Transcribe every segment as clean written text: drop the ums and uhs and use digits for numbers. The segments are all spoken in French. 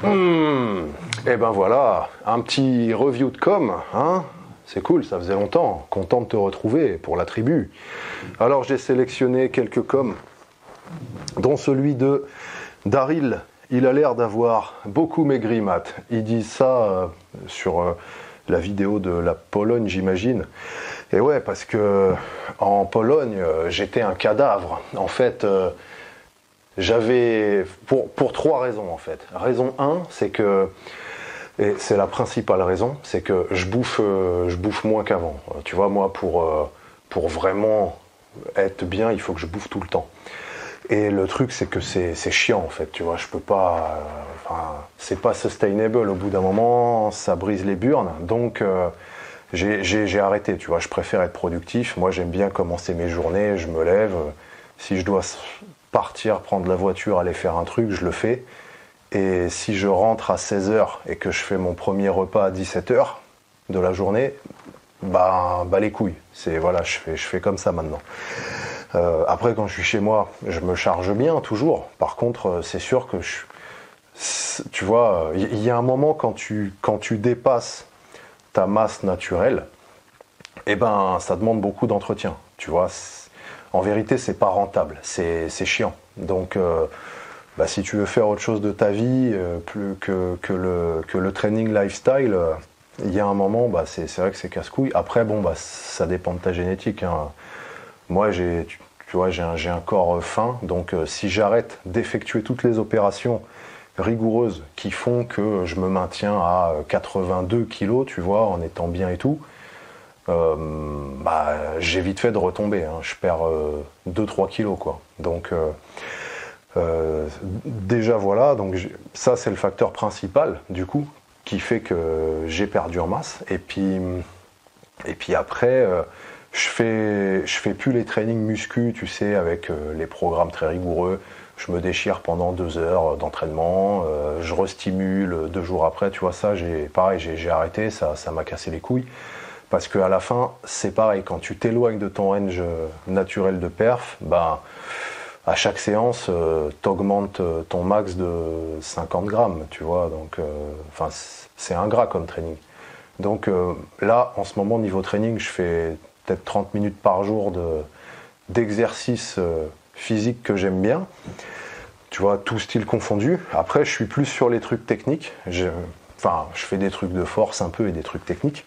Et ben voilà, un petit review de com, hein. C'est cool, ça faisait longtemps. Content de te retrouver pour la tribu. Alors j'ai sélectionné quelques coms, dont celui de Daryl. Il a l'air d'avoir beaucoup maigri, Matt. Il dit ça sur la vidéo de la Pologne, j'imagine. Et ouais, parce que en Pologne, j'étais un cadavre. En fait, j'avais pour trois raisons en fait. Raison 1, c'est que et c'est la principale raison, c'est que je bouffe moins qu'avant. Tu vois, moi pour vraiment être bien, il faut que je bouffe tout le temps. Et le truc, c'est que c'est chiant en fait. Tu vois, je peux pas. Enfin, c'est pas sustainable. Au bout d'un moment, ça brise les burnes. Donc j'ai arrêté. Tu vois, je préfère être productif. Moi, j'aime bien commencer mes journées. Je me lève. Si je dois partir, prendre la voiture, aller faire un truc, je le fais. Et si je rentre à 16h et que je fais mon premier repas à 17h de la journée, bah les couilles. Voilà, je fais comme ça maintenant. Après, quand je suis chez moi, je me charge bien toujours. Par contre, c'est sûr que tu vois, il y a un moment quand tu dépasses ta masse naturelle, eh ben ça demande beaucoup d'entretien. Tu vois, en vérité, c'est pas rentable, c'est chiant. Donc si tu veux faire autre chose de ta vie, plus que le training lifestyle, il y a un moment, c'est vrai que c'est casse-couille. Après, ça dépend de ta génétique, hein. Moi, tu vois, j'ai un corps fin, donc si j'arrête d'effectuer toutes les opérations rigoureuses qui font que je me maintiens à 82 kilos, tu vois, en étant bien et tout, j'ai vite fait de retomber, hein. Je perds 2-3 kilos, quoi. Donc déjà voilà, donc ça c'est le facteur principal du coup qui fait que j'ai perdu en masse. Et puis après je fais plus les trainings muscu, tu sais, avec les programmes très rigoureux. Je me déchire pendant 2 heures d'entraînement, je restimule 2 jours après, tu vois. Ça j'ai arrêté, ça m'a cassé les couilles. Parce qu'à la fin, c'est pareil, quand tu t'éloignes de ton range naturel de perf, à chaque séance, t'augmentes ton max de 50 grammes, tu vois. Donc, c'est ingrat comme training. Donc là, en ce moment, niveau training, je fais peut-être 30 minutes par jour d'exercice physique que j'aime bien. Tu vois, tout style confondu. Après, je suis plus sur les trucs techniques. Je fais des trucs de force un peu et des trucs techniques.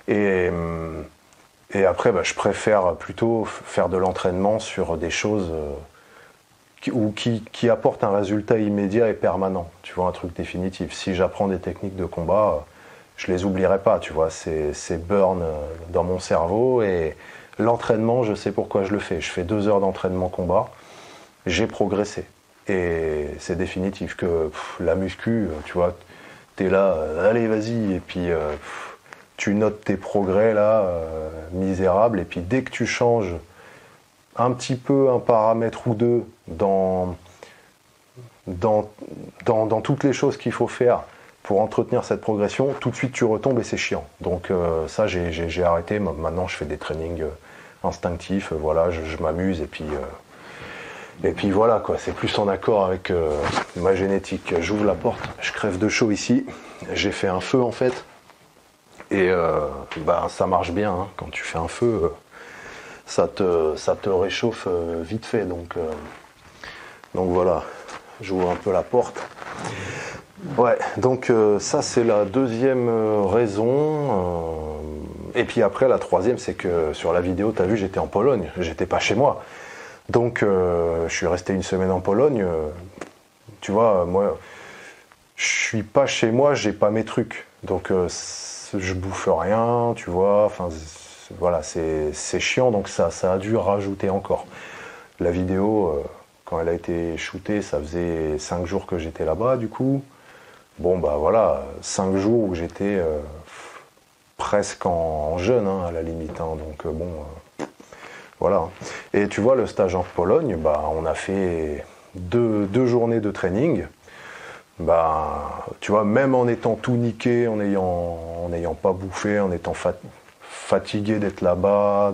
Et après, je préfère plutôt faire de l'entraînement sur des choses qui apportent un résultat immédiat et permanent. Tu vois, un truc définitif. Si j'apprends des techniques de combat, je les oublierai pas. Tu vois, c'est burn dans mon cerveau. Et l'entraînement, je sais pourquoi je le fais. Je fais 2 heures d'entraînement combat. J'ai progressé. Et c'est définitif que la muscu, tu vois, t'es là, allez, vas-y. Et puis tu notes tes progrès là, misérables, et puis dès que tu changes un petit peu un paramètre ou deux dans toutes les choses qu'il faut faire pour entretenir cette progression, tout de suite tu retombes et c'est chiant. Donc ça j'ai arrêté, maintenant je fais des trainings instinctifs, voilà, je m'amuse, et puis voilà quoi, c'est plus en accord avec ma génétique. J'ouvre la porte, je crève de chaud ici, j'ai fait un feu en fait. Et ça marche bien, hein. Quand tu fais un feu, ça te réchauffe vite fait. Donc voilà, j'ouvre un peu la porte. Ouais, donc ça c'est la deuxième raison. Et puis après, la troisième, c'est que sur la vidéo, tu as vu, j'étais en Pologne, j'étais pas chez moi. Donc je suis resté 1 semaine en Pologne. Tu vois, moi, je suis pas chez moi, j'ai pas mes trucs. Donc je bouffe rien, tu vois, voilà, c'est chiant, donc ça a dû rajouter encore. La vidéo, quand elle a été shootée, ça faisait 5 jours que j'étais là-bas, du coup. Bon, voilà, 5 jours où j'étais presque en jeûne, hein, à la limite, hein, donc voilà. Et tu vois, le stage en Pologne, on a fait deux journées de training. Tu vois, même en étant tout niqué, en n'ayant pas bouffé, en étant fatigué d'être là-bas,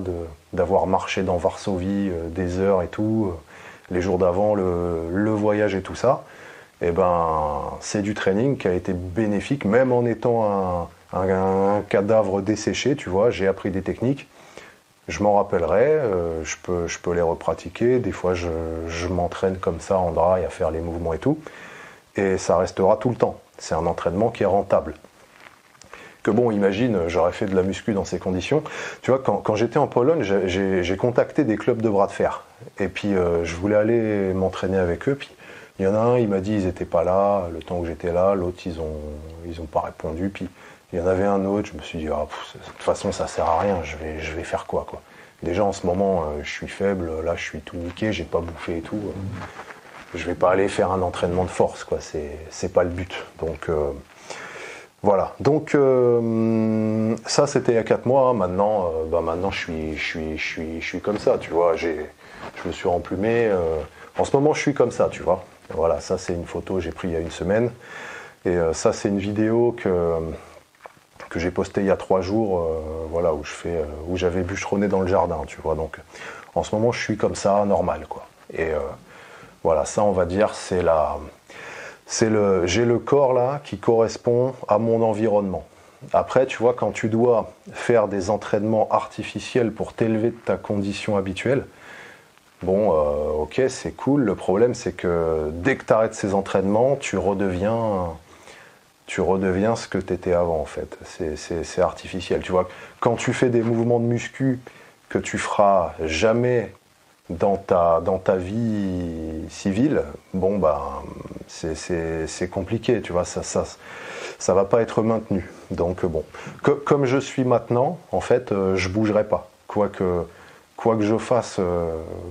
d'avoir marché dans Varsovie des heures et tout, les jours d'avant, le voyage et tout ça, et ben c'est du training qui a été bénéfique, même en étant un cadavre desséché, tu vois, j'ai appris des techniques. Je m'en rappellerai, je peux les repratiquer. Des fois, je m'entraîne comme ça en dry à faire les mouvements et tout. Et ça restera tout le temps. C'est un entraînement qui est rentable. Que bon, imagine, j'aurais fait de la muscu dans ces conditions. Tu vois, quand j'étais en Pologne, j'ai contacté des clubs de bras de fer. Et puis, je voulais aller m'entraîner avec eux. Puis, il y en a un, il m'a dit ils n'étaient pas là le temps que j'étais là. L'autre, ils ont pas répondu. Puis, il y en avait un autre, je me suis dit, ah, de toute façon, ça sert à rien, je vais faire quoi. Déjà, en ce moment, je suis faible, là, je suis tout niqué, j'ai pas bouffé et tout. Je vais pas aller faire un entraînement de force, quoi. C'est pas le but. Donc, voilà. Donc, ça, c'était il y a 4 mois. Maintenant, maintenant je suis comme ça, tu vois. Je me suis remplumé. En ce moment, je suis comme ça, tu vois. Voilà, ça, c'est une photo que j'ai prise il y a une semaine. Et ça, c'est une vidéo que j'ai posté il y a 3 jours, voilà, où j'avais bûcheronné dans le jardin, tu vois. Donc, en ce moment, je suis comme ça, normal, quoi. Et voilà, ça, on va dire, j'ai le corps là qui correspond à mon environnement. Après, tu vois, quand tu dois faire des entraînements artificiels pour t'élever de ta condition habituelle, bon, ok, c'est cool. Le problème, c'est que dès que tu arrêtes ces entraînements, tu redeviens ce que tu étais avant, en fait. C'est artificiel. Tu vois, quand tu fais des mouvements de muscu que tu feras jamais dans ta vie civile, bon, bah, c'est compliqué, tu vois, ça va pas être maintenu. Donc, bon, comme je suis maintenant, en fait, je bougerai pas. Quoi que je fasse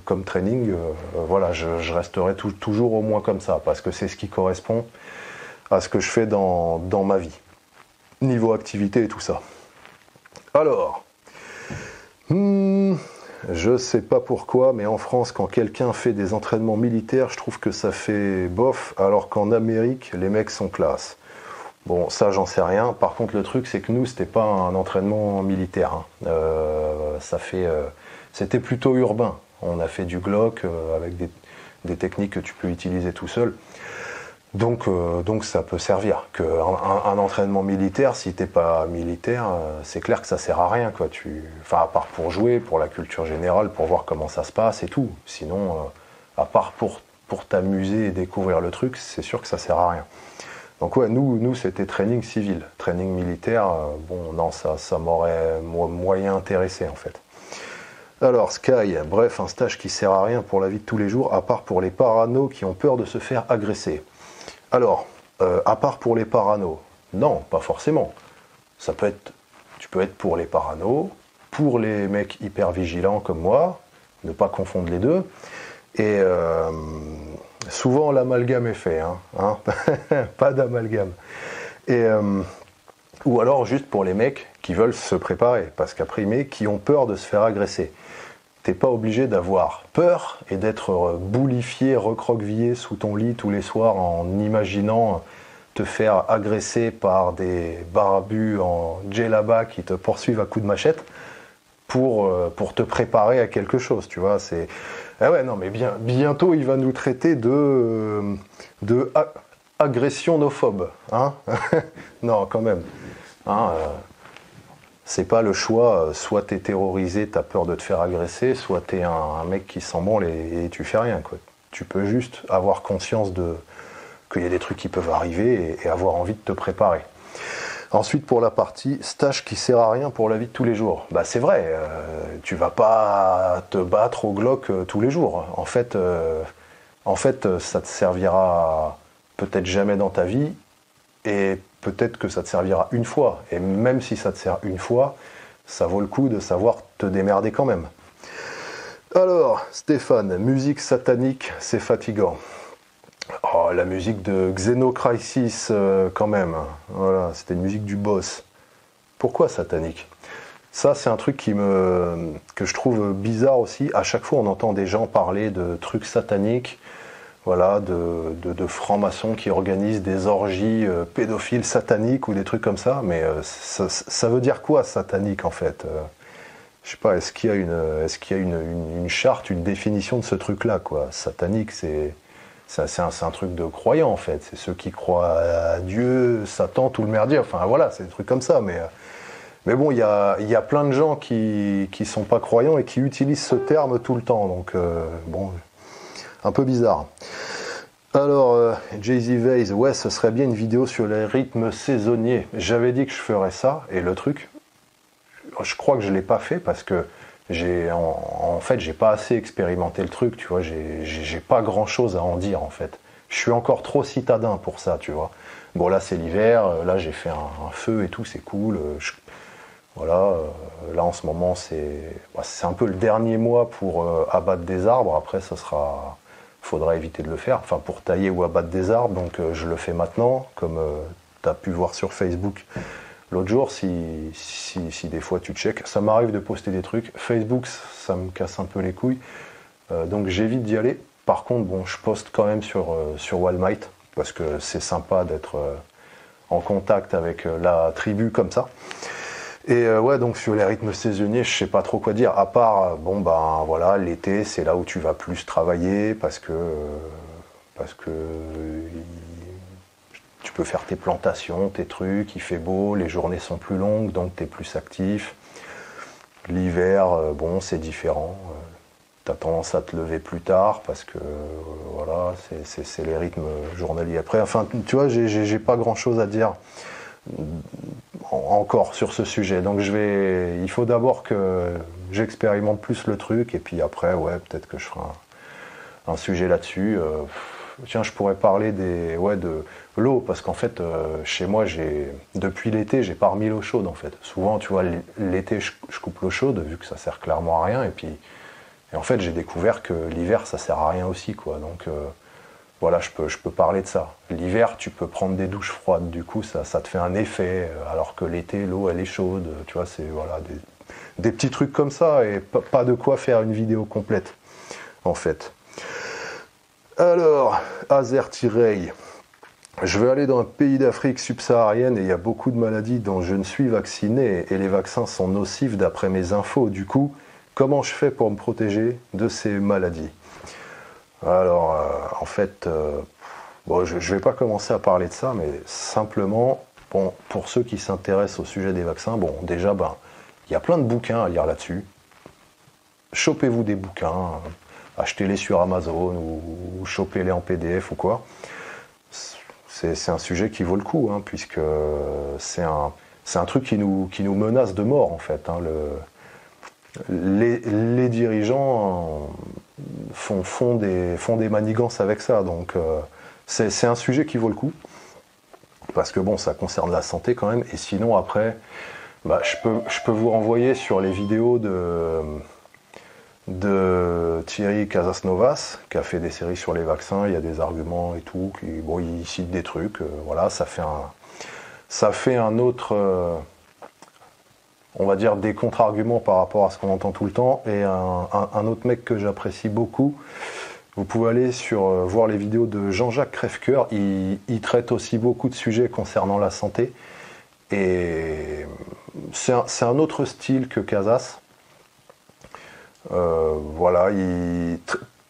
comme training, voilà, je resterai toujours au moins comme ça, parce que c'est ce qui correspond à ce que je fais dans ma vie, niveau activité et tout ça. Alors, je sais pas pourquoi, mais en France, quand quelqu'un fait des entraînements militaires, je trouve que ça fait bof, alors qu'en Amérique, les mecs sont classe. Bon, ça, j'en sais rien. Par contre, le truc, c'est que nous, c'était pas un entraînement militaire. Hein. C'était plutôt urbain. On a fait du Glock avec des techniques que tu peux utiliser tout seul. Donc ça peut servir. Un entraînement militaire, si t'es pas militaire, c'est clair que ça sert à rien, quoi. Enfin, à part pour jouer, pour la culture générale, pour voir comment ça se passe et tout. Sinon, à part pour t'amuser et découvrir le truc, c'est sûr que ça sert à rien. Donc ouais, nous c'était training civil. Training militaire, bon non, ça m'aurait moyen intéressé en fait. Alors Sky, bref, un stage qui sert à rien pour la vie de tous les jours, à part pour les paranos qui ont peur de se faire agresser. Alors, à part pour les paranos, non, pas forcément. Tu peux être pour les paranos, pour les mecs hyper vigilants comme moi, ne pas confondre les deux. Et souvent l'amalgame est fait, hein. Pas d'amalgame. Ou alors juste pour les mecs qui veulent se préparer, parce qu'après, mais qui ont peur de se faire agresser. T'es pas obligé d'avoir peur et d'être boulifié, recroquevillé sous ton lit tous les soirs en imaginant te faire agresser par des barabus en djellaba qui te poursuivent à coups de machette pour te préparer à quelque chose, tu vois. Ah ouais, non, mais bientôt il va nous traiter de agressionnophobe, hein. Non, quand même. Hein, c'est pas le choix, soit t'es terrorisé, t'as peur de te faire agresser, soit t'es un mec qui s'en branle et tu fais rien, quoi. Tu peux juste avoir conscience qu'il y a des trucs qui peuvent arriver et avoir envie de te préparer. Ensuite, pour la partie stage qui sert à rien pour la vie de tous les jours. Bah c'est vrai, tu vas pas te battre au Glock tous les jours. En fait, ça te servira peut-être jamais dans ta vie et peut-être que ça te servira une fois. Et même si ça te sert une fois, ça vaut le coup de savoir te démerder quand même. Alors, Stéphane, musique satanique, c'est fatigant. Oh, la musique de Xenocrisis, quand même. Voilà, c'était une musique du boss. Pourquoi satanique ? Ça, c'est un truc que je trouve bizarre aussi. À chaque fois, on entend des gens parler de trucs sataniques, voilà, de francs-maçons qui organisent des orgies pédophiles sataniques ou des trucs comme ça. Mais ça veut dire quoi, satanique, en fait ? Je sais pas, est-ce qu'il y a une charte, une définition de ce truc-là, quoi ? Satanique, c'est c'est un truc de croyant en fait. C'est ceux qui croient à Dieu, Satan, tout le merdier. Enfin voilà, c'est des trucs comme ça. Mais bon, il y a plein de gens qui sont pas croyants et qui utilisent ce terme tout le temps. Donc bon, un peu bizarre. Alors, Jay-Z Vase, ouais, ce serait bien une vidéo sur les rythmes saisonniers. J'avais dit que je ferais ça, et le truc, je crois que je l'ai pas fait parce que en fait, j'ai pas assez expérimenté le truc, tu vois, j'ai pas grand chose à en dire, en fait. Je suis encore trop citadin pour ça, tu vois. Bon, là, c'est l'hiver, là, j'ai fait un feu et tout, c'est cool. Voilà, là, en ce moment, c'est un peu le dernier mois pour abattre des arbres. Après, faudra éviter de le faire, enfin, pour tailler ou abattre des arbres, donc je le fais maintenant, comme tu as pu voir sur Facebook l'autre jour, si des fois tu checkes. Ça m'arrive de poster des trucs. Facebook, ça me casse un peu les couilles. Donc j'évite d'y aller. Par contre, bon, je poste quand même sur Walmite, parce que c'est sympa d'être en contact avec la tribu comme ça. Et ouais, donc sur les rythmes saisonniers, je sais pas trop quoi dire. À part, bon ben voilà, l'été, c'est là où tu vas plus travailler parce que tu peux faire tes plantations, tes trucs, il fait beau, les journées sont plus longues, donc tu es plus actif. L'hiver, bon, c'est différent. Tu as tendance à te lever plus tard parce que voilà, c'est les rythmes journaliers. Après, enfin, tu vois, j'ai pas grand chose à dire encore sur ce sujet. Donc il faut d'abord que j'expérimente plus le truc et puis après, ouais, peut-être que je ferai un sujet là-dessus. Tiens, je pourrais parler de l'eau, parce qu'en fait, chez moi, depuis l'été, j'ai pas remis l'eau chaude, en fait. Souvent, tu vois, l'été, je coupe l'eau chaude, vu que ça sert clairement à rien, et en fait, j'ai découvert que l'hiver, ça sert à rien aussi, quoi. Donc, voilà, je peux parler de ça. L'hiver, tu peux prendre des douches froides, du coup, ça te fait un effet, alors que l'été, l'eau, elle est chaude, tu vois, c'est, voilà, des petits trucs comme ça, et pas de quoi faire une vidéo complète, en fait. Alors, Azertirei, je vais aller dans un pays d'Afrique subsaharienne et il y a beaucoup de maladies dont je ne suis vacciné et les vaccins sont nocifs d'après mes infos. Du coup, comment je fais pour me protéger de ces maladies? Alors, en fait, bon, je ne vais pas commencer à parler de ça, mais simplement, bon, pour ceux qui s'intéressent au sujet des vaccins, bon, déjà, il y a plein de bouquins à lire là-dessus. Chopez-vous des bouquins. Achetez-les sur Amazon ou chopez-les en PDF ou quoi. C'est un sujet qui vaut le coup, hein, puisque c'est un truc qui nous menace de mort, en fait. Hein, les dirigeants font des manigances avec ça, donc c'est un sujet qui vaut le coup, parce que bon, ça concerne la santé quand même, et sinon après, je peux vous renvoyer sur les vidéos de Thierry Casasnovas, qui a fait des séries sur les vaccins, il y a des arguments et tout, bon, il cite des trucs, voilà, ça fait un autre, on va dire, des contre-arguments par rapport à ce qu'on entend tout le temps, et un autre mec que j'apprécie beaucoup, vous pouvez aller voir les vidéos de Jean-Jacques Crèvecoeur, il traite aussi beaucoup de sujets concernant la santé, et c'est un autre style que Casas. Voilà,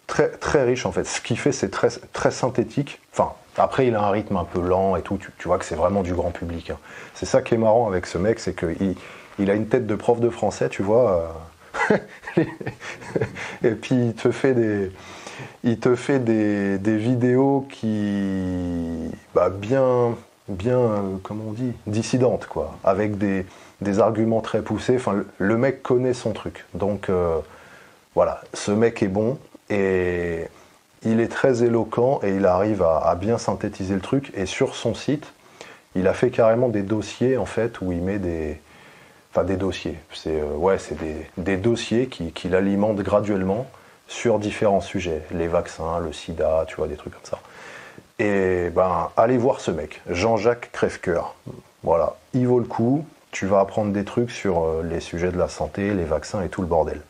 très, très riche en fait. Ce qu'il fait, c'est très, très synthétique. Enfin, après, il a un rythme un peu lent et tout. Tu vois que c'est vraiment du grand public. Hein. C'est ça qui est marrant avec ce mec, c'est qu'il a une tête de prof de français, tu vois. Et puis il te fait des vidéos qui, bien, comment on dit, dissidentes, quoi, avec des arguments très poussés. Enfin, le mec connaît son truc. Donc voilà, ce mec est bon et il est très éloquent et il arrive à bien synthétiser le truc. Et sur son site, il a fait carrément des dossiers en fait où il met des dossiers. C'est des dossiers qu'il alimente graduellement sur différents sujets, les vaccins, le sida, tu vois, des trucs comme ça. Et allez voir ce mec, Jean-Jacques Crèvecoeur. Voilà, il vaut le coup. Tu vas apprendre des trucs sur les sujets de la santé, les vaccins et tout le bordel.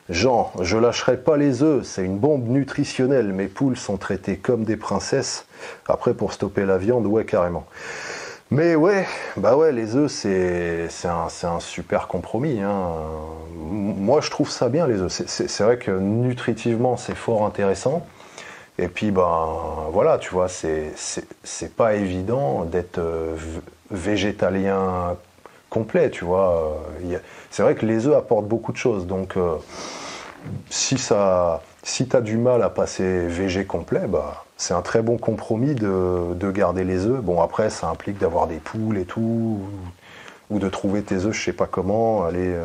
Jean, je lâcherai pas les œufs, c'est une bombe nutritionnelle. Mes poules sont traitées comme des princesses. Après, pour stopper la viande, ouais, carrément. Mais ouais, les œufs, c'est un super compromis. Hein. Moi, je trouve ça bien, les œufs. C'est vrai que nutritivement, c'est fort intéressant. Et puis, ben voilà, tu vois, c'est pas évident d'être végétalien complet, tu vois. C'est vrai que les œufs apportent beaucoup de choses, donc si t'as du mal à passer végé complet, bah, c'est un très bon compromis de garder les œufs. Bon, après, ça implique d'avoir des poules et tout, ou de trouver tes œufs, je sais pas comment, aller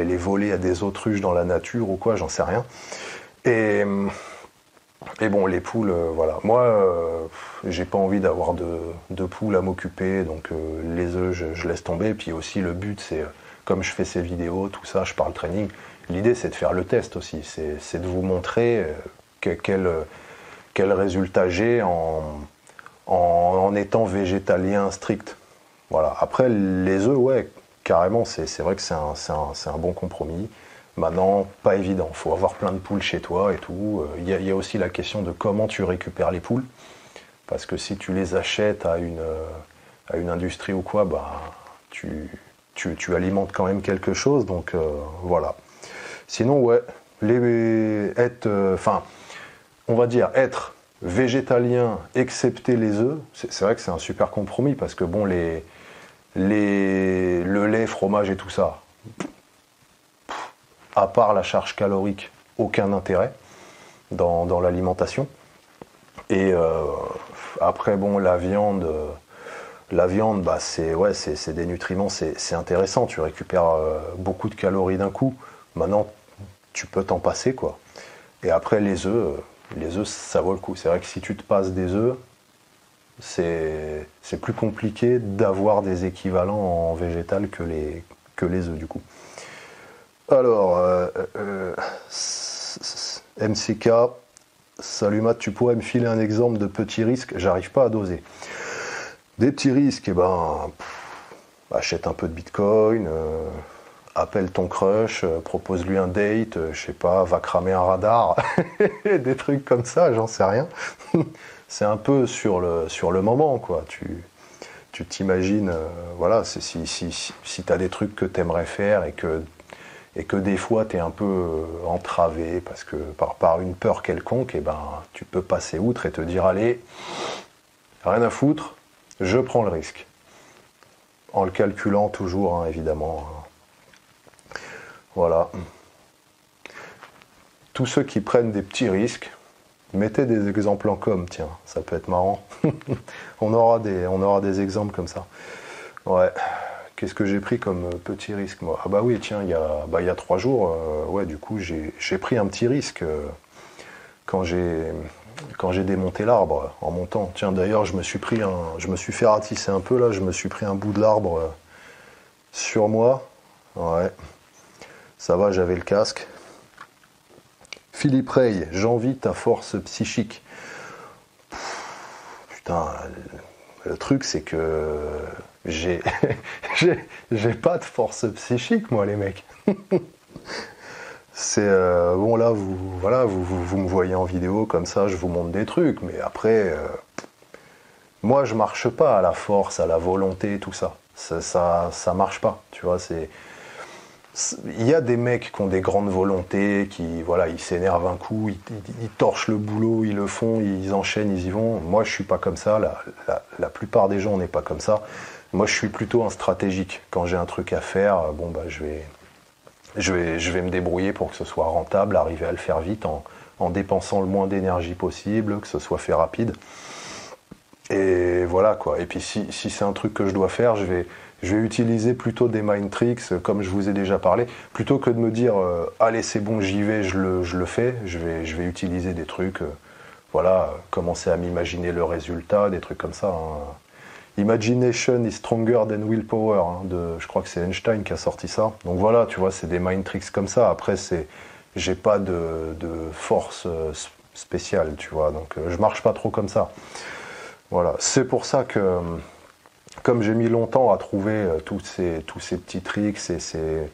les voler à des autruches dans la nature ou quoi, j'en sais rien. Et, et bon, les poules, voilà. Moi, j'ai pas envie d'avoir de poules à m'occuper, donc les œufs, je laisse tomber. Et puis aussi, le but, c'est, comme je fais ces vidéos, tout ça, je parle training, l'idée, c'est de faire le test aussi. C'est de vous montrer quel résultat j'ai en étant végétalien strict. Voilà. Après, les œufs, ouais, carrément, c'est vrai que c'est un bon compromis. Maintenant, pas évident. Il faut avoir plein de poules chez toi et tout. Il y a aussi la question de comment tu récupères les poules. Parce que si tu les achètes à une industrie ou quoi, bah, tu alimentes quand même quelque chose. Donc voilà. Sinon, ouais, on va dire être végétalien, excepté les œufs, c'est vrai que c'est un super compromis parce que bon, le lait, fromage et tout ça, à part la charge calorique, aucun intérêt dans l'alimentation. Et après, bon, la viande, bah, c'est des nutriments, c'est intéressant. Tu récupères beaucoup de calories d'un coup. Maintenant, tu peux t'en passer, quoi. Et après, les œufs, ça vaut le coup. C'est vrai que si tu te passes des œufs, c'est plus compliqué d'avoir des équivalents en végétal que les œufs, du coup. Alors, MCK, salut Matt, tu pourrais me filer un exemple de petits risques? J'arrive pas à doser. Des petits risques, eh ben, achète un peu de bitcoin, appelle ton crush, propose-lui un date, je sais pas, va cramer un radar, des trucs comme ça, j'en sais rien. C'est un peu sur le moment, quoi. Tu t'imagines, voilà, si tu as des trucs que tu aimerais faire et que des fois tu es un peu entravé parce que par une peur quelconque, et ben, tu peux passer outre et te dire allez, rien à foutre, je prends le risque. En le calculant toujours, hein, évidemment. Voilà. Tous ceux qui prennent des petits risques, mettez des exemples en com, tiens, ça peut être marrant. on aura des exemples comme ça. Ouais. Qu'est-ce que j'ai pris comme petit risque, moi? Ah bah oui, tiens, il y a 3 jours, ouais, du coup, j'ai pris un petit risque quand j'ai démonté l'arbre en montant. Tiens, d'ailleurs, je me suis fait ratisser un peu là, je me suis pris un bout de l'arbre sur moi. Ouais. Ça va, j'avais le casque. Philippe Rey, j'envie ta force psychique. Putain, le truc c'est que j'ai pas de force psychique, moi, les mecs. C'est bon, là, vous me voyez en vidéo comme ça, je vous montre des trucs, mais après, moi, je marche pas à la force, à la volonté, tout ça. Ça marche pas, tu vois. Il y a des mecs qui ont des grandes volontés, qui, voilà, ils s'énervent un coup, ils torchent le boulot, ils le font, ils enchaînent, ils y vont. Moi, je suis pas comme ça. La plupart des gens, on n'est pas comme ça. Moi, je suis plutôt un stratégique. Quand j'ai un truc à faire, bon, bah, je vais me débrouiller pour que ce soit rentable, arriver à le faire vite en dépensant le moins d'énergie possible, que ce soit fait rapide. Et voilà, quoi. Et puis, si c'est un truc que je dois faire, je vais utiliser plutôt des mind tricks, comme je vous ai déjà parlé, plutôt que de me dire allez, c'est bon, j'y vais, je le fais. Je vais utiliser des trucs, voilà, commencer à m'imaginer le résultat, des trucs comme ça, hein. Imagination is stronger than willpower, hein, je crois que c'est Einstein qui a sorti ça. Donc voilà, tu vois, c'est des mind tricks comme ça. Après, j'ai pas de force spéciale, tu vois, donc je marche pas trop comme ça. Voilà, c'est pour ça que comme j'ai mis longtemps à trouver tous ces petits tricks et ces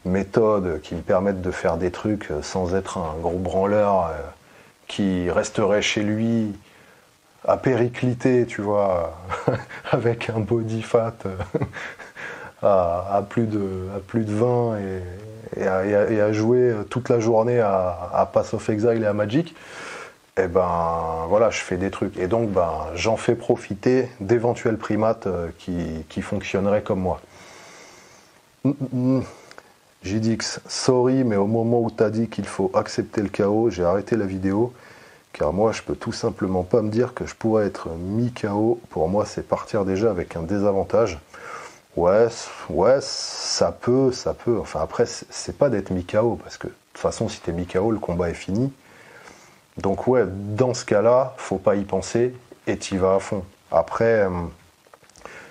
méthodes qui me permettent de faire des trucs sans être un gros branleur qui resterait chez lui à péricliter, tu vois, avec un body fat à plus de 20 et à jouer toute la journée à Pass of Exile et à Magic, et ben voilà, je fais des trucs. Et donc j'en fais profiter d'éventuels primates qui fonctionneraient comme moi. JDX, sorry, mais au moment où tu as dit qu'il faut accepter le chaos, j'ai arrêté la vidéo, car moi je peux tout simplement pas me dire que je pourrais être mi-KO. Pour moi, c'est partir déjà avec un désavantage. Ouais, ça peut. Enfin après, c'est pas d'être mi-KO, parce que de toute façon, si t'es mi-KO, le combat est fini. Donc ouais, dans ce cas-là, faut pas y penser et t'y vas à fond. Après,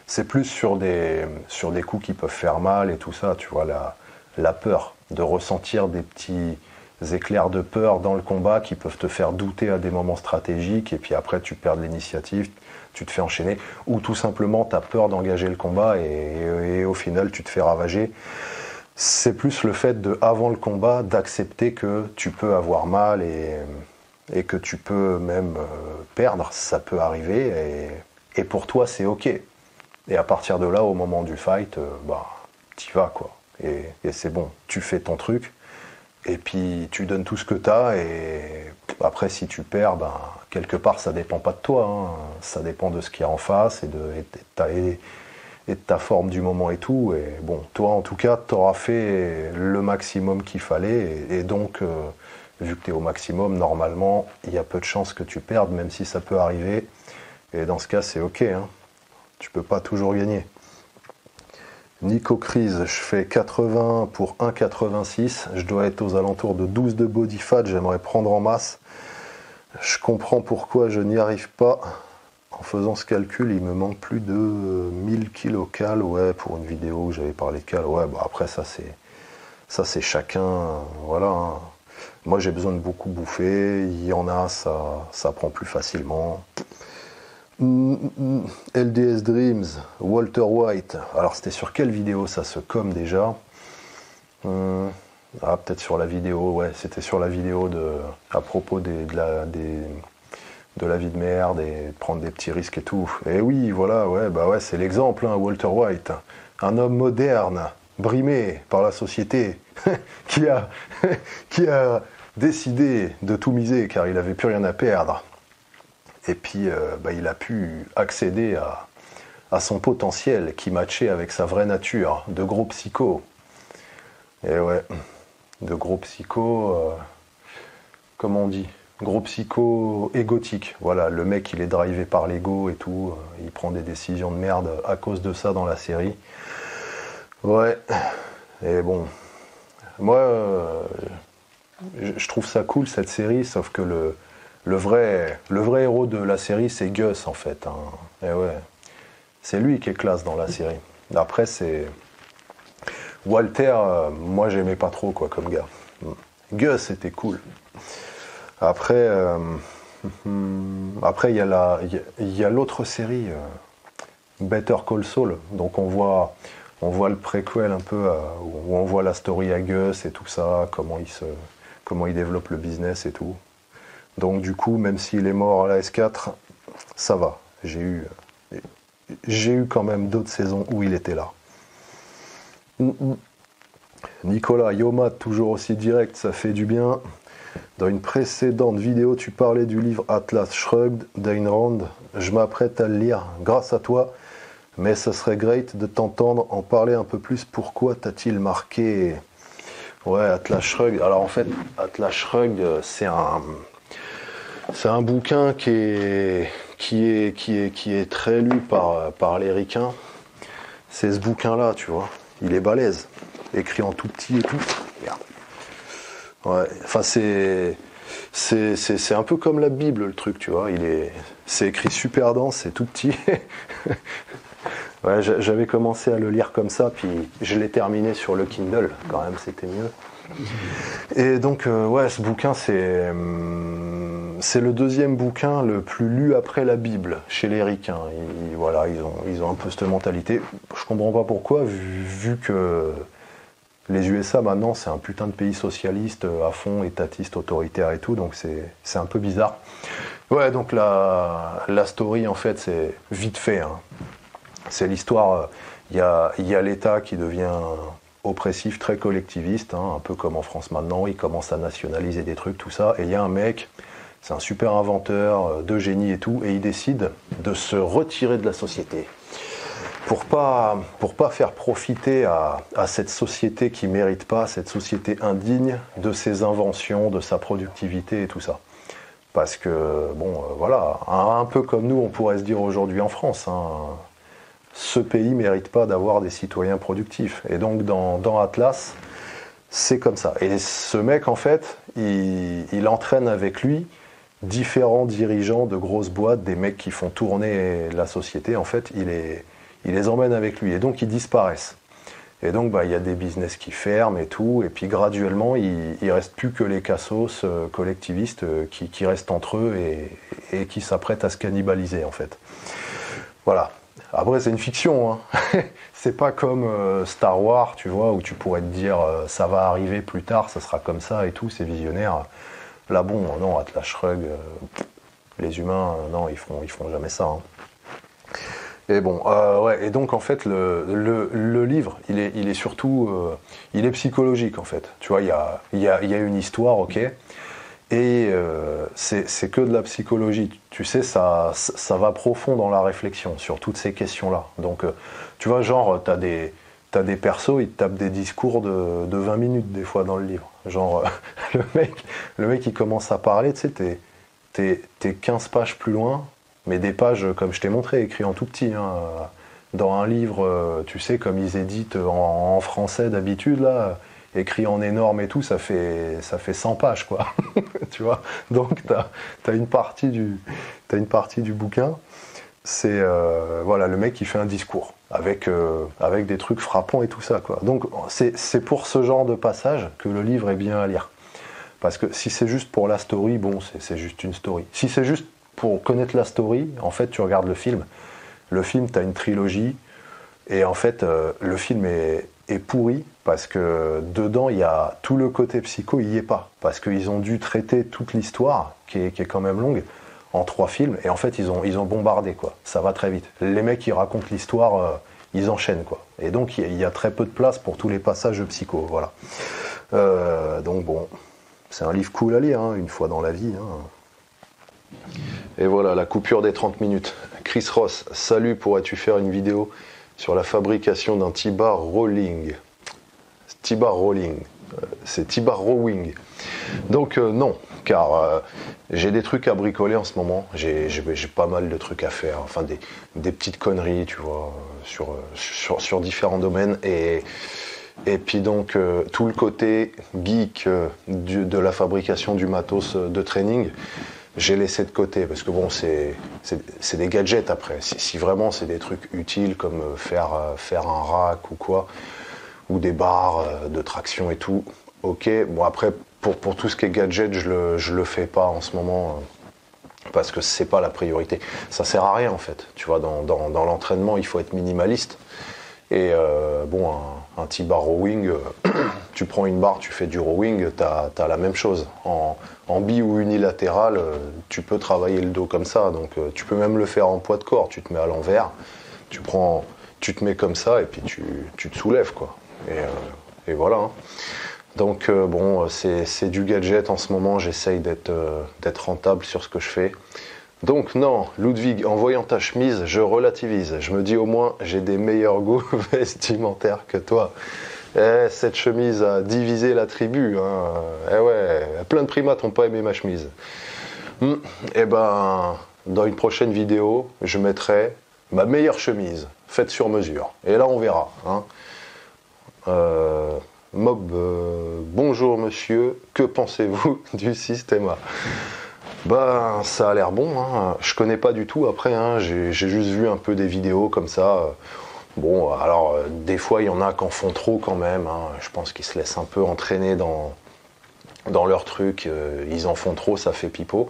c'est plus sur des coups qui peuvent faire mal et tout ça, tu vois, la peur, de ressentir des petits éclairs de peur dans le combat qui peuvent te faire douter à des moments stratégiques, et puis après tu perds l'initiative, tu te fais enchaîner, ou tout simplement tu as peur d'engager le combat et au final tu te fais ravager. C'est plus le fait avant le combat, d'accepter que tu peux avoir mal et que tu peux même perdre, ça peut arriver, et pour toi c'est ok. Et à partir de là, au moment du fight, t'y vas quoi. Et c'est bon, tu fais ton truc, et puis tu donnes tout ce que t'as, et après si tu perds, quelque part ça dépend pas de toi, hein. Ça dépend de ce qu'il y a en face, et de ta forme du moment et tout. Et bon, toi en tout cas, t'auras fait le maximum qu'il fallait, et donc, vu que t'es au maximum, normalement, il y a peu de chances que tu perdes, même si ça peut arriver, et dans ce cas c'est ok, hein. Tu peux pas toujours gagner. Nico Crise, je fais 80 pour 1,86. Je dois être aux alentours de 12 de body fat. J'aimerais prendre en masse. Je comprends pourquoi je n'y arrive pas. En faisant ce calcul, il me manque plus de 1000 kcal. Ouais, pour une vidéo où j'avais parlé de cal. Ouais, après ça c'est chacun. Voilà, hein. Moi j'ai besoin de beaucoup bouffer. Il y en a, ça prend plus facilement. LDS Dreams, Walter White. Alors c'était sur quelle vidéo ça se comme déjà? Peut-être sur la vidéo, ouais, c'était sur la vidéo à propos de la vie de merde et de prendre des petits risques et tout. Et oui, voilà, ouais, c'est l'exemple, hein, Walter White. Un homme moderne, brimé par la société, qui a décidé de tout miser car il n'avait plus rien à perdre. Et puis, il a pu accéder à son potentiel qui matchait avec sa vraie nature, de gros psycho. Et ouais, de gros psycho, comment on dit? Gros psycho égotique. Voilà, le mec, il est drivé par l'ego et tout. Il prend des décisions de merde à cause de ça dans la série. Ouais, et bon, moi, je trouve ça cool cette série, sauf que le vrai héros de la série, c'est Gus, en fait, hein. Et ouais, c'est lui qui est classe dans la série. Après, c'est Walter, moi j'aimais pas trop quoi comme gars. Gus c'était cool. Après, il y a l'autre série, Better Call Saul. Donc on voit le préquel un peu, où on voit la story à Gus et tout ça, comment il développe le business et tout. Donc du coup, même s'il est mort à la S4, ça va. J'ai eu quand même d'autres saisons où il était là. Nicolas, Yomad, toujours aussi direct, ça fait du bien. Dans une précédente vidéo, tu parlais du livre Atlas Shrugged d'Ayn Rand. Je m'apprête à le lire grâce à toi, mais ce serait great de t'entendre en parler un peu plus. Pourquoi t'a-t-il marqué? Ouais, Atlas Shrugged. Alors en fait, Atlas Shrugged, c'est un bouquin qui est très lu par les ricains. C'est ce bouquin-là, tu vois. Il est balèze. Écrit en tout petit et tout. Merde. Ouais, enfin c'est un peu comme la Bible, le truc, tu vois. C'est écrit super dense, c'est tout petit. Ouais, j'avais commencé à le lire comme ça, puis je l'ai terminé sur le Kindle, quand même, c'était mieux. Et donc, ouais, ce bouquin, c'est le deuxième bouquin le plus lu après la Bible chez les ricains. Voilà, ils ont un peu cette mentalité. Je comprends pas pourquoi, vu que les USA maintenant c'est un putain de pays socialiste à fond, étatiste, autoritaire et tout, donc c'est un peu bizarre. Ouais, donc la story en fait c'est vite fait, hein. C'est l'histoire, il y a l'État qui devient oppressif, très collectiviste, hein, un peu comme en France maintenant, il commence à nationaliser des trucs, tout ça, et il y a un mec c'est un super inventeur de génie et tout, et il décide de se retirer de la société. Pour pas faire profiter à cette société qui mérite pas, cette société indigne, de ses inventions, de sa productivité et tout ça. Parce que, bon, voilà, un peu comme nous, on pourrait se dire aujourd'hui en France, hein, ce pays mérite pas d'avoir des citoyens productifs. Et donc, dans Atlas, c'est comme ça. Et ce mec, en fait, il entraîne avec lui différents dirigeants de grosses boîtes, des mecs qui font tourner la société. En fait, il les emmène avec lui. Et donc, ils disparaissent. Et donc, il y a des business qui ferment et tout. Et puis, graduellement, il ne reste plus que les cassos collectivistes qui restent entre eux et qui s'apprêtent à se cannibaliser, en fait. Voilà. Après, c'est une fiction, hein. C'est pas comme Star Wars, tu vois, où tu pourrais te dire ça va arriver plus tard, ça sera comme ça et tout, c'est visionnaire. Là, bon, non, Atlas Shrugged, les humains, non, ils feront jamais ça, hein. Et bon, ouais, et donc en fait, le livre, il est surtout, il est psychologique en fait. Tu vois, il y a une histoire, ok, et c'est que de la psychologie. Tu sais, ça va profond dans la réflexion sur toutes ces questions-là. Donc, tu vois, genre, t'as des persos, ils te tapent des discours de 20 minutes des fois dans le livre. Genre, le mec, il commence à parler, tu sais, t'es 15 pages plus loin. Mais des pages, comme je t'ai montré, écrites en tout petit, hein, dans un livre, tu sais, comme ils éditent en français d'habitude, là, écrit en énorme et tout, ça fait 100 pages, quoi. Tu vois. Donc, t'as une partie du bouquin, c'est, voilà, le mec qui fait un discours, avec des trucs frappants et tout ça, quoi. Donc, c'est pour ce genre de passage que le livre est bien à lire. Parce que si c'est juste pour la story, bon, c'est juste une story. Si c'est juste pour connaître la story, en fait, tu regardes le film. Le film, tu as une trilogie. Et en fait, le film est pourri parce que dedans, il y a tout le côté psycho, il n'y est pas. Parce qu'ils ont dû traiter toute l'histoire, qui est quand même longue, en 3 films. Et en fait, ils ont bombardé, quoi. Ça va très vite. Les mecs qui racontent l'histoire, ils enchaînent, quoi. Et donc, il y a très peu de place pour tous les passages psycho. Voilà. Donc, bon, c'est un livre cool à lire, hein, une fois dans la vie, hein. Et voilà, la coupure des 30 minutes. Chris Ross, salut, pourrais-tu faire une vidéo sur la fabrication d'un T-bar rolling? T-bar rolling, c'est T-bar rowing. Donc non, car j'ai des trucs à bricoler en ce moment. J'ai pas mal de trucs à faire, enfin des petites conneries, tu vois, sur différents domaines. Et puis donc tout le côté geek de la fabrication du matos de training, j'ai laissé de côté, parce que bon, c'est des gadgets après. Si vraiment c'est des trucs utiles comme faire un rack ou quoi, ou des barres de traction et tout, ok. Bon après, pour tout ce qui est gadget, je le fais pas en ce moment, parce que c'est pas la priorité. Ça sert à rien en fait. Tu vois, dans l'entraînement, il faut être minimaliste. Et bon, un T-bar rowing, tu prends une barre, tu fais du rowing, t'as la même chose. En bi ou unilatéral, tu peux travailler le dos comme ça. Donc tu peux même le faire en poids de corps. Tu te mets à l'envers, tu te mets comme ça et puis tu te soulèves, quoi. Et voilà, hein. Donc bon, c'est du gadget en ce moment. J'essaye d'être rentable sur ce que je fais. Donc non, Ludwig, en voyant ta chemise, je relativise. Je me dis au moins, j'ai des meilleurs goûts vestimentaires que toi. Cette chemise a divisé la tribu, hein. Ouais, plein de primates n'ont pas aimé ma chemise. Et ben, dans une prochaine vidéo, je mettrai ma meilleure chemise, faite sur mesure. Et là, on verra, hein. Mob, bonjour monsieur, que pensez-vous du système A? Ben, ça a l'air bon, hein. Je connais pas du tout après, hein. J'ai juste vu un peu des vidéos comme ça. Bon, alors, des fois, il y en a qui en font trop quand même, hein. Je pense qu'ils se laissent un peu entraîner dans leur truc. Ils en font trop, ça fait pipeau.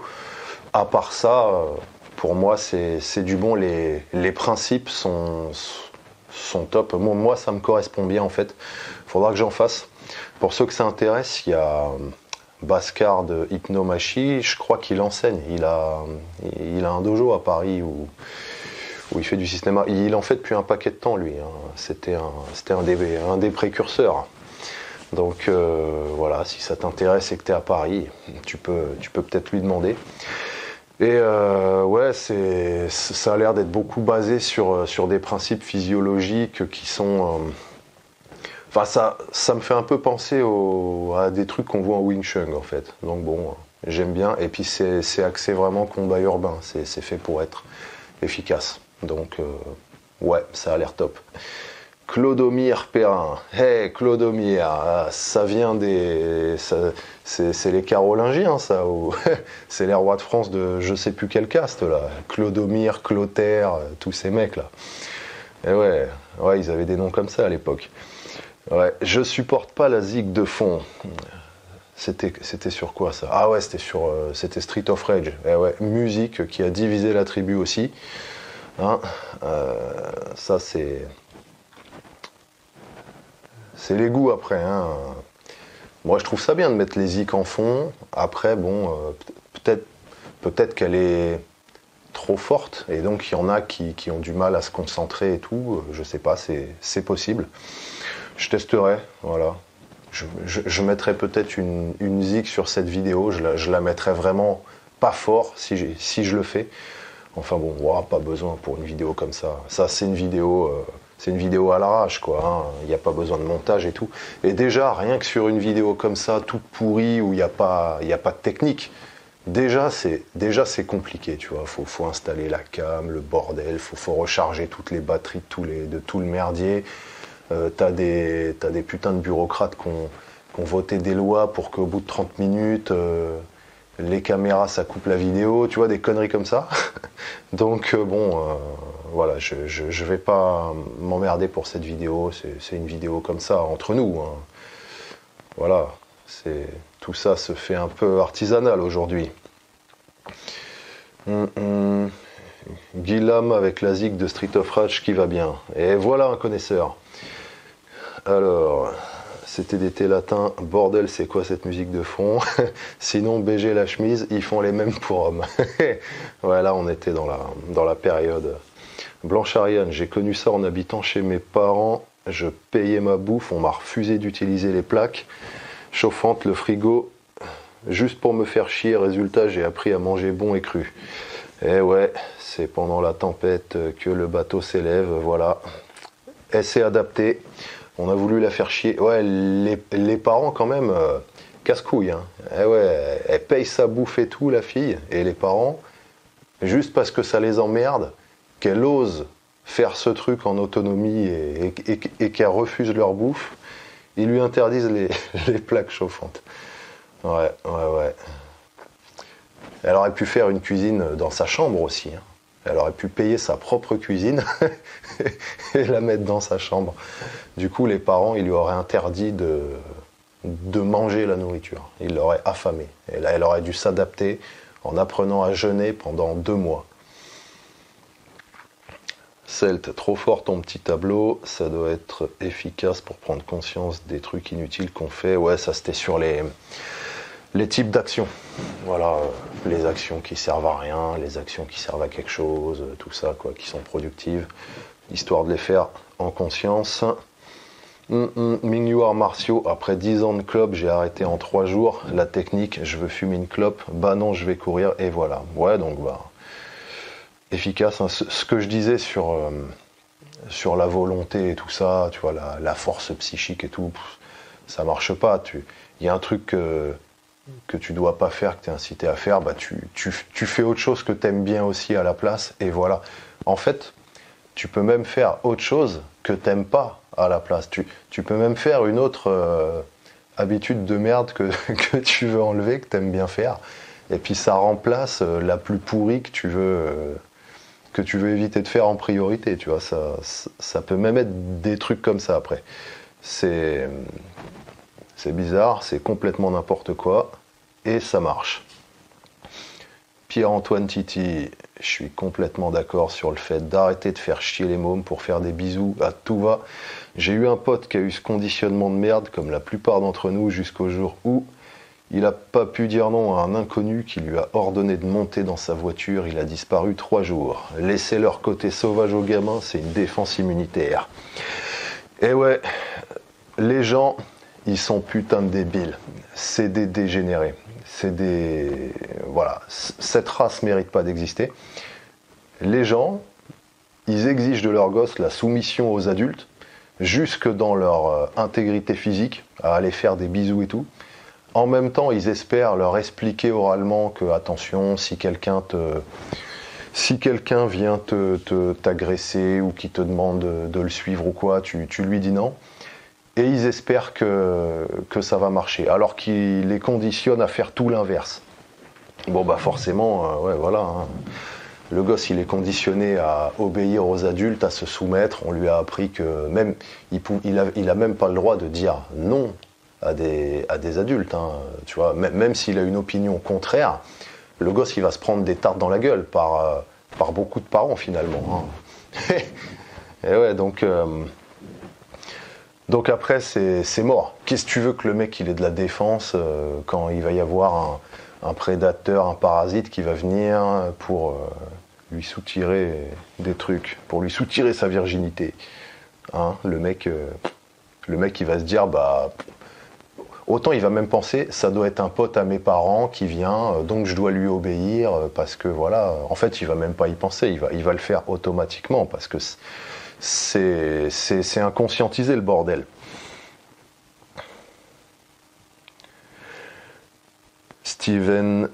À part ça, pour moi, c'est du bon. Les principes sont top. Moi, ça me correspond bien, en fait. Faudra que j'en fasse. Pour ceux que ça intéresse, il y a Bhaskar de Hypnomachi, je crois qu'il enseigne. Il a un dojo à Paris où il fait du système A. Il en fait depuis un paquet de temps, lui, hein. C'était un des précurseurs. Donc voilà, si ça t'intéresse et que tu es à Paris, tu peux peut-être lui demander. Et ouais, ça a l'air d'être beaucoup basé sur des principes physiologiques qui sont... Enfin, ça me fait un peu penser à des trucs qu'on voit en Wing Chun, en fait. Donc bon, j'aime bien. Et puis c'est axé vraiment combat urbain. C'est fait pour être efficace. Donc ouais, ça a l'air top. Clodomir Perrin. Hey Clodomir, ça vient c'est les Carolingiens, ça, ou c'est les rois de France de je sais plus quel caste, là. Clodomir, Clotaire, tous ces mecs là. Et ouais, ils avaient des noms comme ça à l'époque. Ouais, je supporte pas la zig de fond. C'était sur quoi ça? Ah ouais, c'était Street of Rage. Eh ouais, musique qui a divisé la tribu aussi. Hein, ça c'est les goûts après. Hein. Moi je trouve ça bien de mettre les zik en fond. Après bon, peut-être qu'elle est trop forte et donc il y en a qui ont du mal à se concentrer et tout. Je sais pas, c'est possible. Je testerai, voilà. Je mettrai peut-être une zig sur cette vidéo. Je la mettrai vraiment pas fort si je le fais. Enfin bon, wow, pas besoin pour une vidéo comme ça. Ça c'est une vidéo à l'arrache quoi. Hein. Il n'y a pas besoin de montage et tout. Et déjà rien que sur une vidéo comme ça, toute pourrie où il n'y a pas de technique. Déjà c'est compliqué, tu vois. Faut installer la cam, le bordel. Faut recharger toutes les batteries de tout le merdier. T'as des putains de bureaucrates qui ont voté des lois pour qu'au bout de 30 minutes, les caméras ça coupe la vidéo, tu vois, des conneries comme ça. Donc bon, voilà, je vais pas m'emmerder pour cette vidéo, c'est une vidéo comme ça, entre nous. Hein. Voilà, tout ça se fait un peu artisanal aujourd'hui. Guilam avec la zig de Street of Rage qui va bien. Et voilà un connaisseur. Alors, c'était d'été latin, bordel, c'est quoi cette musique de fond? Sinon, BG la chemise, ils font les mêmes pour hommes. Ouais, là, on était dans la période. Blanche Ariane, j'ai connu ça en habitant chez mes parents. Je payais ma bouffe, on m'a refusé d'utiliser les plaques chauffantes, le frigo, juste pour me faire chier. Résultat, j'ai appris à manger bon et cru. Et ouais, c'est pendant la tempête que le bateau s'élève, voilà. Elle s'est adaptée. On a voulu la faire chier. Ouais, les parents quand même, casse-couille. Hein. Eh ouais, elle paye sa bouffe et tout, la fille. Et les parents, juste parce que ça les emmerde, qu'elle ose faire ce truc en autonomie et qu'elle refuse leur bouffe, ils lui interdisent les plaques chauffantes. Ouais. Elle aurait pu faire une cuisine dans sa chambre aussi. Hein. Elle aurait pu payer sa propre cuisine et la mettre dans sa chambre. Du coup, les parents, ils lui auraient interdit de manger la nourriture. Ils l'auraient affamée. Et là, elle aurait dû s'adapter en apprenant à jeûner pendant 2 mois. Celt, trop fort ton petit tableau. Ça doit être efficace pour prendre conscience des trucs inutiles qu'on fait. Ouais, ça c'était sur les types d'actions. Voilà, les actions qui servent à rien, les actions qui servent à quelque chose, tout ça, quoi, qui sont productives, histoire de les faire en conscience. Mingyu arts martiaux, après 10 ans de club, j'ai arrêté en 3 jours. La technique, je veux fumer une clope, bah non, je vais courir, et voilà. Ouais, donc bah, efficace. Hein. Ce que je disais sur la volonté et tout ça, tu vois, la force psychique et tout, ça marche pas. Il y a un truc que tu dois pas faire, que tu es incité à faire, bah tu fais autre chose que tu aimes bien aussi à la place, et voilà. En fait, tu peux même faire autre chose que tu n'aimes pas à la place. Tu peux même faire une autre habitude de merde que tu veux enlever, que tu aimes bien faire, et puis ça remplace la plus pourrie que tu veux éviter de faire en priorité, tu vois. Ça peut même être des trucs comme ça après. C'est bizarre, c'est complètement n'importe quoi, et ça marche. Pierre-Antoine Titi, je suis complètement d'accord sur le fait d'arrêter de faire chier les mômes pour faire des bisous à tout va. J'ai eu un pote qui a eu ce conditionnement de merde, comme la plupart d'entre nous, jusqu'au jour où il n'a pas pu dire non à un inconnu qui lui a ordonné de monter dans sa voiture. Il a disparu 3 jours. Laisser leur côté sauvage aux gamins, c'est une défense immunitaire. Et ouais, les gens, ils sont putain de débiles. C'est des dégénérés. C'est des... Voilà. Cette race mérite pas d'exister. Les gens, ils exigent de leurs gosses la soumission aux adultes, jusque dans leur intégrité physique, à aller faire des bisous et tout. En même temps, ils espèrent leur expliquer oralement que, attention, si quelqu'un vient t'agresser ou qui te demande de le suivre ou quoi, tu lui dis non. Et ils espèrent que ça va marcher, alors qu'ils les conditionnent à faire tout l'inverse. Bon bah forcément, ouais voilà. Hein. Le gosse, il est conditionné à obéir aux adultes, à se soumettre. On lui a appris que même il a même pas le droit de dire non à des adultes. Hein. Tu vois, même s'il a une opinion contraire, le gosse, il va se prendre des tartes dans la gueule par beaucoup de parents finalement. Hein. Et ouais, donc après, c'est mort. Qu'est-ce que tu veux que le mec, il ait de la défense quand il va y avoir un prédateur, un parasite qui va venir pour lui soutirer des trucs, pour lui soutirer sa virginité. Hein, le mec, il va se dire, bah, autant il va même penser, ça doit être un pote à mes parents qui vient, donc je dois lui obéir, parce que voilà, en fait, il va même pas y penser, il va le faire automatiquement, parce que c'est inconscientisé le bordel. Steven,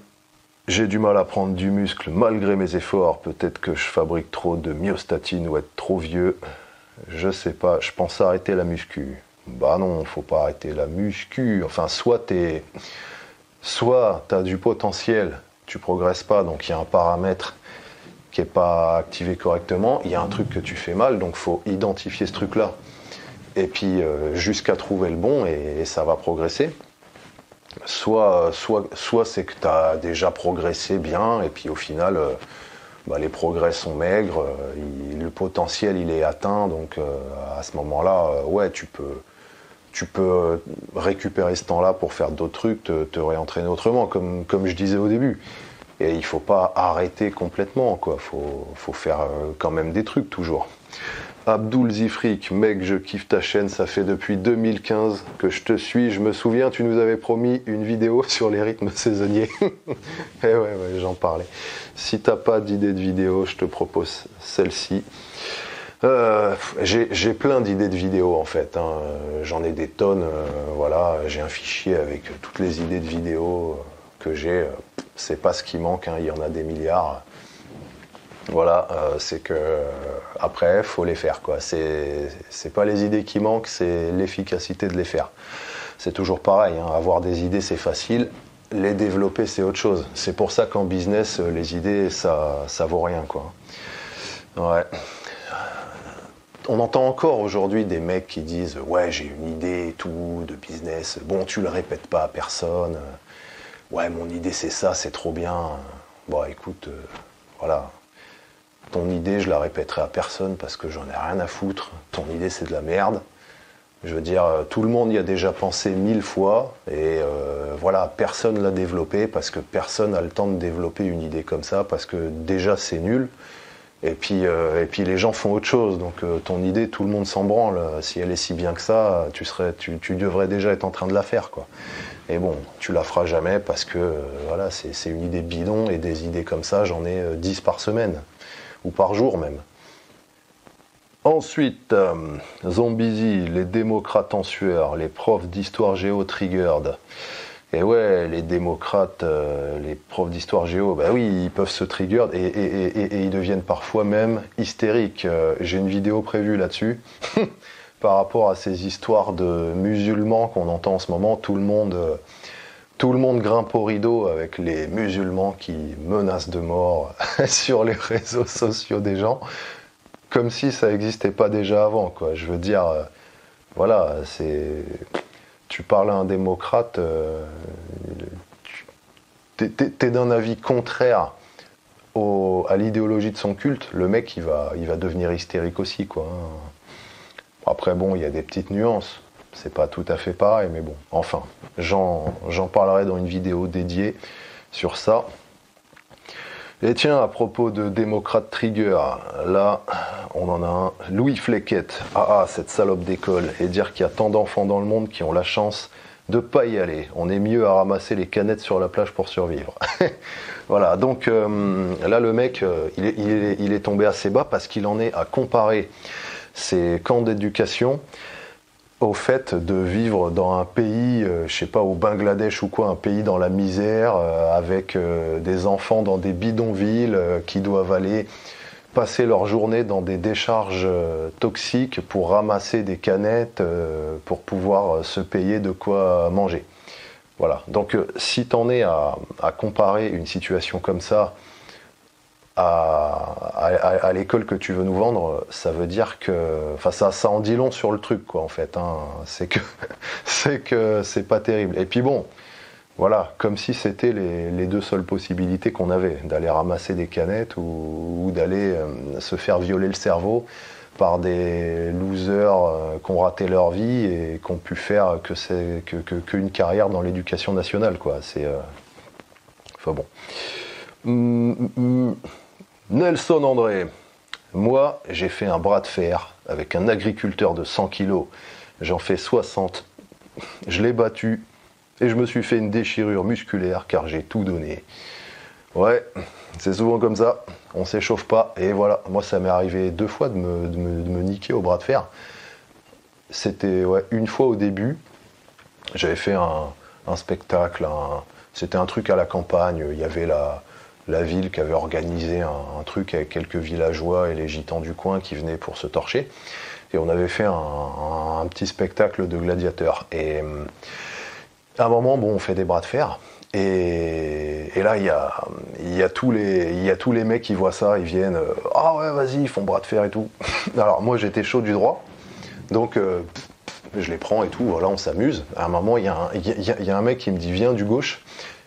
j'ai du mal à prendre du muscle malgré mes efforts. Peut-être que je fabrique trop de myostatine ou être trop vieux. Je sais pas, je pense arrêter la muscu. Bah non, faut pas arrêter la muscu. Enfin, soit t'as du potentiel, tu progresses pas, donc il y a un paramètre qui est pas activé correctement, il y a un truc que tu fais mal, donc faut identifier ce truc-là. Et puis jusqu'à trouver le bon et ça va progresser. Soit c'est que tu as déjà progressé bien et puis au final les progrès sont maigres, le potentiel il est atteint, donc à ce moment-là, ouais, tu peux récupérer ce temps-là pour faire d'autres trucs, te réentraîner autrement, comme je disais au début. Et il faut pas arrêter complètement, quoi. Faut faire quand même des trucs toujours. Abdul Zifrik, mec, je kiffe ta chaîne, ça fait depuis 2015 que je te suis. Je me souviens, tu nous avais promis une vidéo sur les rythmes saisonniers. Et ouais, j'en parlais. Si t'as pas d'idée de vidéo, je te propose celle-ci. J'ai plein d'idées de vidéos en fait. Hein. J'en ai des tonnes. Voilà, j'ai un fichier avec toutes les idées de vidéos que j'ai. C'est pas ce qui manque. Hein. Il y en a des milliards. Voilà, c'est que après, faut les faire, quoi. C'est pas les idées qui manquent, c'est l'efficacité de les faire. C'est toujours pareil, hein. Avoir des idées, c'est facile. Les développer, c'est autre chose. C'est pour ça qu'en business, les idées, ça vaut rien, quoi. Ouais. On entend encore aujourd'hui des mecs qui disent « Ouais, j'ai une idée et tout, de business. Bon, tu le répètes pas à personne. Ouais, mon idée, c'est ça, c'est trop bien. Bon, écoute, voilà. » Ton idée, je la répéterai à personne parce que j'en ai rien à foutre. Ton idée, c'est de la merde. Je veux dire, tout le monde y a déjà pensé 1000 fois et voilà, personne l'a développé parce que personne n'a le temps de développer une idée comme ça parce que déjà c'est nul. Et puis les gens font autre chose. Donc ton idée, tout le monde s'en branle. Si elle est si bien que ça, tu devrais déjà être en train de la faire, quoi. Et bon, tu la feras jamais parce que voilà, c'est une idée bidon et des idées comme ça, j'en ai 10 par semaine. Ou par jour même. Ensuite, Zombizi, les démocrates en sueur, les profs d'histoire géo triggered. Et ouais, les démocrates, les profs d'histoire géo, bah oui, ils peuvent se trigger et ils deviennent parfois même hystériques. J'ai une vidéo prévue là-dessus. Par rapport à ces histoires de musulmans qu'on entend en ce moment, tout le monde grimpe au rideau avec les musulmans qui menacent de mort sur les réseaux sociaux des gens, comme si ça n'existait pas déjà avant, quoi. Je veux dire, voilà, tu parles à un démocrate, t'es d'un avis contraire à l'idéologie de son culte, le mec il va devenir hystérique aussi, quoi. Après bon, il y a des petites nuances. C'est pas tout à fait pareil, mais bon, enfin, j'en parlerai dans une vidéo dédiée sur ça. Et tiens, à propos de démocrate trigger, là, on en a un. Louis Flequette, cette salope d'école, et dire qu'il y a tant d'enfants dans le monde qui ont la chance de pas y aller. On est mieux à ramasser les canettes sur la plage pour survivre. Voilà, donc là le mec, il est tombé assez bas parce qu'il en est à comparer ses camps d'éducation au fait de vivre dans un pays, je sais pas, au Bangladesh ou quoi, un pays dans la misère, avec des enfants dans des bidonvilles qui doivent aller passer leur journée dans des décharges toxiques pour ramasser des canettes pour pouvoir se payer de quoi manger. Voilà, donc si t'en es à comparer une situation comme ça à l'école que tu veux nous vendre, ça veut dire que, enfin ça en dit long sur le truc quoi en fait, hein. C'est que c'est pas terrible. Et puis bon, voilà, comme si c'était les deux seules possibilités qu'on avait, d'aller ramasser des canettes ou d'aller se faire violer le cerveau par des losers qui ont raté leur vie et qui ont pu faire qu'une carrière dans l'éducation nationale quoi. C'est enfin bon. Nelson André, moi j'ai fait un bras de fer avec un agriculteur de 100 kilos, j'en fais 60, je l'ai battu et je me suis fait une déchirure musculaire car j'ai tout donné. Ouais, c'est souvent comme ça, on s'échauffe pas et voilà, moi ça m'est arrivé 2 fois de me niquer au bras de fer. C'était une fois au début, j'avais fait un spectacle, c'était un truc à la campagne, il y avait la ville qui avait organisé un truc avec quelques villageois et les gitans du coin qui venaient pour se torcher. Et on avait fait un petit spectacle de gladiateurs. Et à un moment, bon, on fait des bras de fer. Et là, il y a tous les mecs qui voient ça, ils viennent « Ah ouais, vas-y, ils font bras de fer et tout. » Alors moi, j'étais chaud du droit. Donc, je les prends et tout, voilà, on s'amuse. À un moment, il y a un mec qui me dit « Viens du gauche ».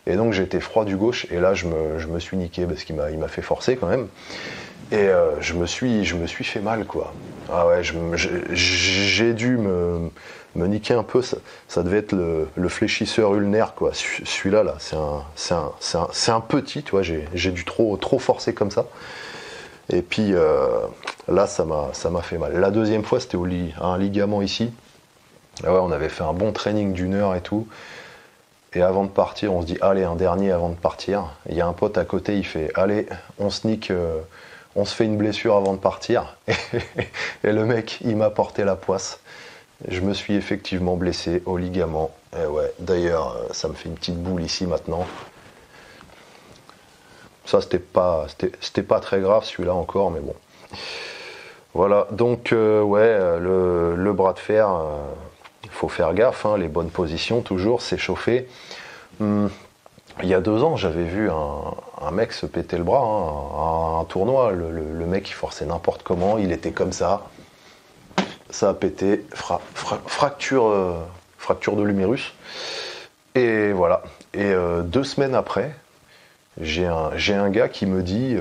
Et donc j'étais froid du gauche et là je me suis niqué parce qu'il m'a fait forcer quand même. Et je me suis fait mal quoi. Ah ouais, j'ai dû me niquer un peu. Ça devait être le fléchisseur ulnaire quoi. Celui-là là, c'est un petit, tu vois. J'ai dû trop forcer comme ça. Et puis là ça m'a fait mal. La deuxième fois c'était un ligament ici. Ah ouais, on avait fait un bon training d'1 heure et tout. Et avant de partir, on se dit, allez, un dernier avant de partir. Il y a un pote à côté, il fait, allez, on se nique, on se fait une blessure avant de partir. Et le mec, il m'a porté la poisse. Je me suis effectivement blessé au ligament. Et ouais, d'ailleurs, ça me fait une petite boule ici maintenant. Ça, c'était pas très grave celui-là encore, mais bon. Voilà, donc, le bras de fer... Il faut faire gaffe, hein, les bonnes positions toujours, s'échauffer. Il y a 2 ans, j'avais vu un mec se péter le bras, hein, un tournoi. Le mec, il forçait n'importe comment, il était comme ça. Ça a pété, fracture de l'humérus. Et voilà. Et 2 semaines après, j'ai un gars qui me dit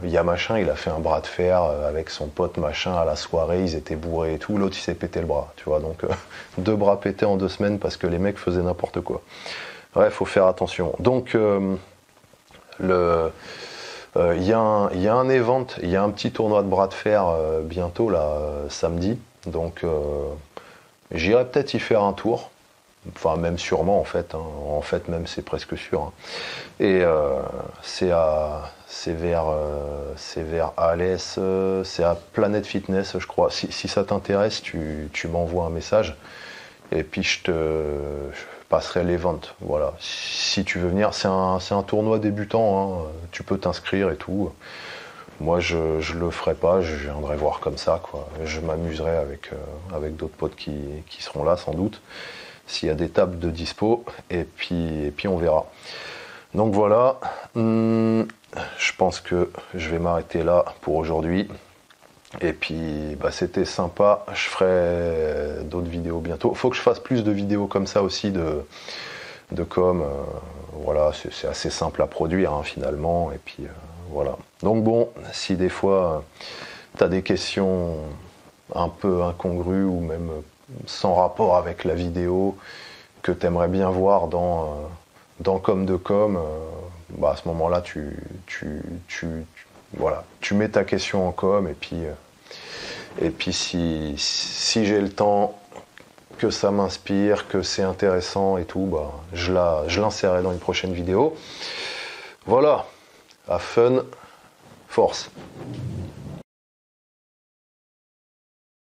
il y a machin, il a fait un bras de fer avec son pote machin à la soirée, ils étaient bourrés et tout, l'autre il s'est pété le bras, tu vois, donc 2 bras pétés en 2 semaines parce que les mecs faisaient n'importe quoi. Ouais, faut faire attention. Donc il y a un event, il y a un petit tournoi de bras de fer bientôt là, samedi, donc j'irai peut-être y faire un tour. Enfin, même sûrement en fait, hein. En fait même c'est presque sûr. Hein. Et c'est vers Alès, c'est à Planète Fitness je crois. Si ça t'intéresse, tu m'envoies un message et puis je passerai l'event. Voilà. Si tu veux venir, c'est un tournoi débutant, hein. Tu peux t'inscrire et tout. Moi je le ferai pas, je viendrai voir comme ça quoi. Je m'amuserai avec d'autres potes qui seront là sans doute. S'il y a des tables de dispo, et puis on verra. Donc voilà, je pense que je vais m'arrêter là pour aujourd'hui. Et puis c'était sympa, je ferai d'autres vidéos bientôt. Faut que je fasse plus de vidéos comme ça aussi de com. Voilà, c'est assez simple à produire hein, finalement. Et puis voilà. Donc bon, si des fois tu as des questions un peu incongrues ou même sans rapport avec la vidéo que tu aimerais bien voir dans com de com, à ce moment-là, tu voilà, tu mets ta question en com et puis si j'ai le temps, que ça m'inspire, que c'est intéressant et tout, bah, je l'insérerai dans une prochaine vidéo. Voilà, à fun, force.